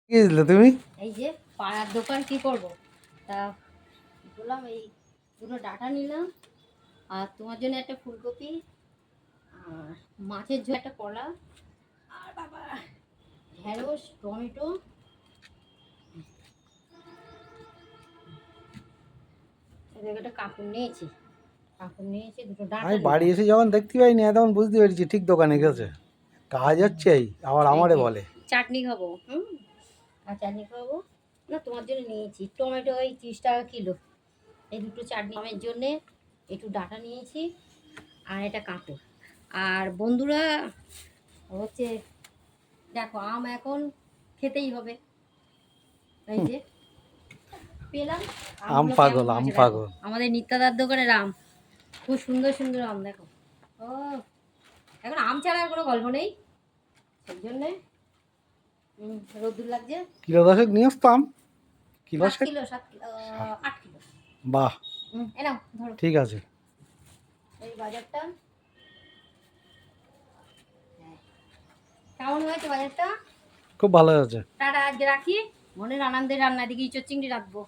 কি দিলে তুমি? এই যে পাড়ার দোকান কি করব, তা বললাম এই দুটো ডাটা নিলাম, আর তোমার জন্য একটা ফুলকপি, আর মাছের ঝোল একটা কলা, আর বাবা ঢেঁড়স টমেটো, একটা কাপড় নিয়েছি, দুটো ডাটা আমি বাড়ি এসে যখন দেখতে পাইনি তখন বুঝতে পেরেছি ঠিক দোকানে গেছে। কাজ হচ্ছে এই আবার আমারে বলে চাটনি খাবো। আর চাটনি খাবো না, তোমার জন্য নিয়েছি টমেটো ওই 30 টাকা কিলো, এই দুটো চাটনি আমের জন্যে, একটু ডাটা নিয়েছি, আর এটা কাঁকড়। আর বন্ধুরা হচ্ছে দেখো আম এখন খেতেই হবে, এই যে পেলাম আম আমগুলো কেমন পাগল, আম হয়েছে দেখো, পাগল। আমাদের নিত্যাদার দোকানের আম, খুব সুন্দর সুন্দর আম দেখো। ও এখন আম ছাড়া আর কোনো গল্প নেই, সেই জন্যে রোদ্দুর লাগছে। কিলো দশেক নিয়ে আসতাম। Kilo 7 kilo 7 kilo 8 kilo. বাহ, এ নাও ধরো, ঠিক আছে। এই বাজারটা কেমন হয়েছে বাজারটা? খুব ভালো হয়েছে। টাটা, আজকে রাখি, মনের আনন্দের রান্না, দিকে ইঁচড় চিংড়ি রাখবো।